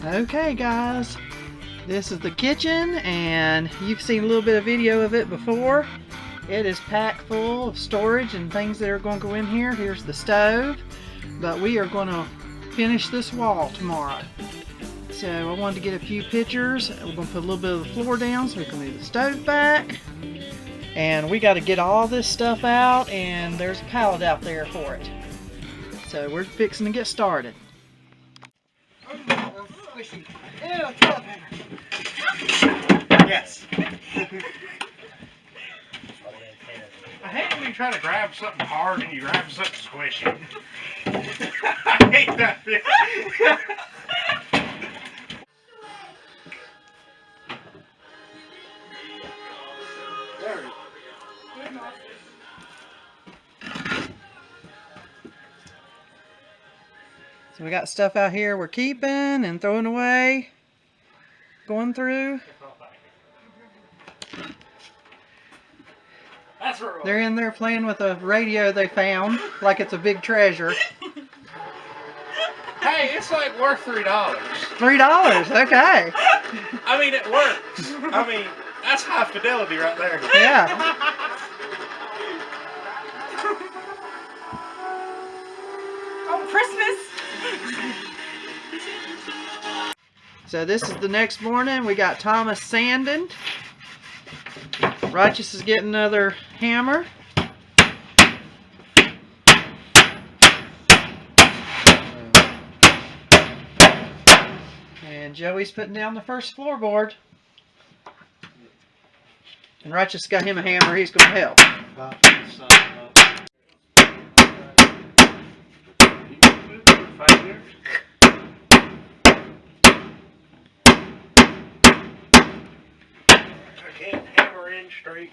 Okay guys, this is the kitchen and you've seen a little bit of video of it before. It is packed full of storage and things that are going to go in here. Here's the stove, but we are going to finish this wall tomorrow. So I wanted to get a few pictures. We're going to put a little bit of the floor down so we can move the stove back. And we got to get all this stuff out, and there's a pallet out there for it. So we're fixing to get started. Yes. I hate when you try to grab something hard and you grab something squishy. I hate that feeling. So we got stuff out here we're keeping and throwing away, going through. They're in there playing with a radio they found, like it's a big treasure. Hey, it's like worth $3. $3, okay. I mean, it works. I mean, that's high fidelity right there. Yeah. Oh, Christmas! So this is the next morning. We got Thomas sanding. Righteous is getting another hammer. And Joey's putting down the first floorboard. And Righteous got him a hammer. He's going to help.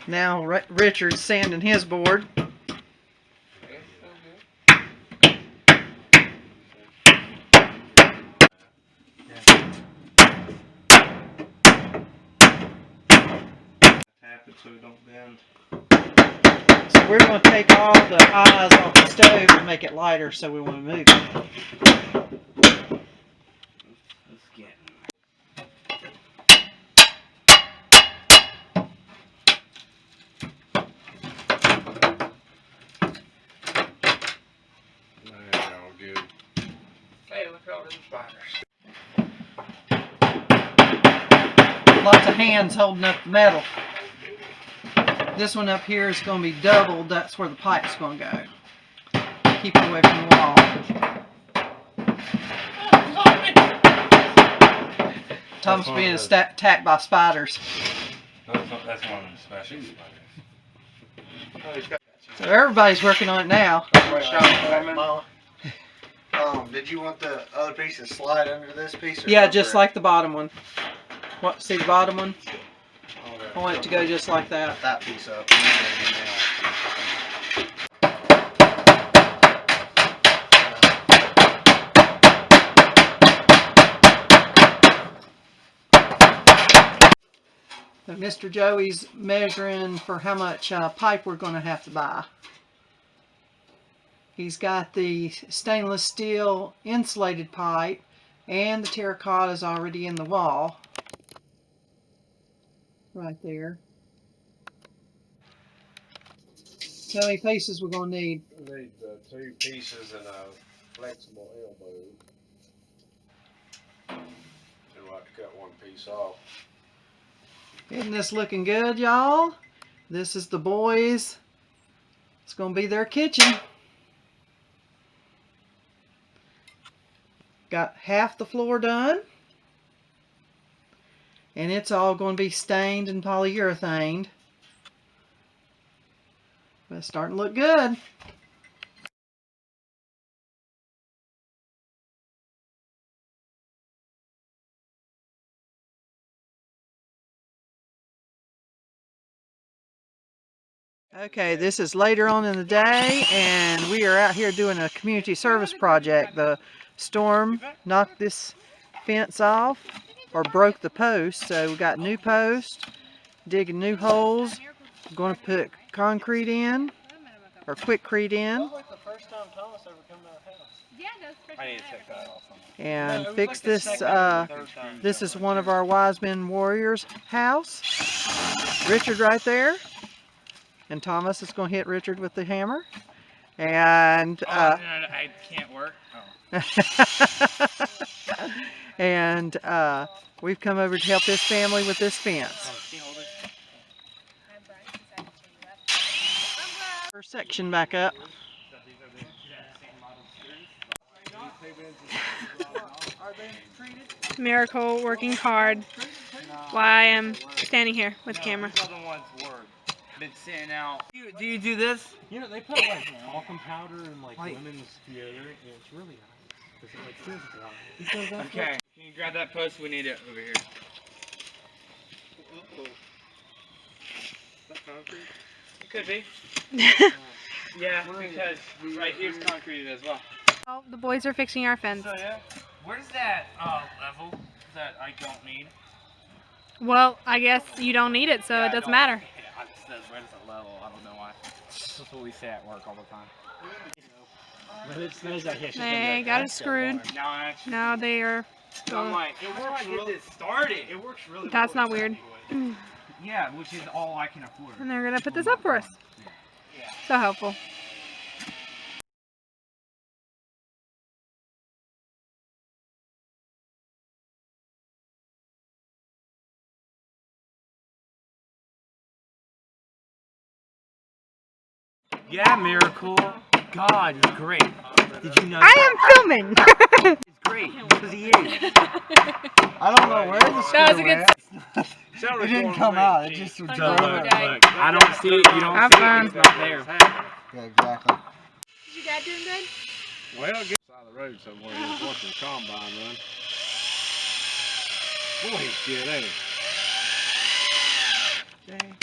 Now Richard's sanding his board. Tap it so it don't bend. So we're going to take all the eyes off the stove and make it lighter, so we want to move it. Let's get it. Hey, look at all them spiders. Lots of hands holding up the metal. This one up here is going to be doubled. That's where the pipe's going to go. Keep it away from the wall. Tom's being attacked by spiders. That's one of the special spiders. So everybody's working on it now. Did you want the other piece to slide under this piece? Or Yeah, just like the bottom one. What? See the bottom one? Okay. I want it to go just like that. That piece up. So Mr. Joey's measuring for how much pipe we're going to have to buy. He's got the stainless steel insulated pipe and the terracotta is already in the wall. Right there. So how many pieces we're going to need? We need 2 pieces and a flexible elbow. And we'll have to cut 1 piece off. Isn't this looking good, y'all? This is the boys. It's going to be their kitchen. Got half the floor done. And it's all going to be stained and polyurethaned. But it's starting to look good. Okay, this is later on in the day, and we are out here doing a community service project. The storm knocked this fence off, or broke the post, so we got new posts, digging new holes, going to put concrete in, or quickcrete in. first time Thomas ever come to our house. Yeah, that's pretty I need to check that off. and No, it was fix like the this. second or third time. This is one of our Wise Men Warriors' house. Richard right there. And Thomas is going to hit Richard with the hammer. And No, I can't work. and we've come over to help this family with this fence. First section back up. Miracle working hard while I am standing here with the camera. These other ones were been sitting out. Do you do this? You know, they put like talcum powder and like lemon deodorant, and it's really nice. Because it like feels dry. Okay. Can you grab that post? We need it over here. It could be. Yeah, because right here's concrete as well. Oh, the boys are fixing our fence. So yeah, where's that level that I don't need? Well, I guess you don't need it, so Yeah, it doesn't matter. Yeah, it says where's the level? I don't know why. That's what we say at work all the time. But it smells like it's just They got it screwed. Now I actually. Now they are. I'm like, it works really. Get this started. It works really That's well. not weird. Yeah, which is all I can afford. And they're gonna put this up for us. So helpful. Yeah, Miracle. God, it's great. Did you know I am filming. It's great because he is. I don't know where the That was a good. It didn't come out. It just Look, drove look. it. I don't see it. You don't Have see fun. it. It's not there. Yeah, exactly. Is your dad doing good? Well, get side of the road somewhere. He's watching the combine run. Boy, he's good, ain't he?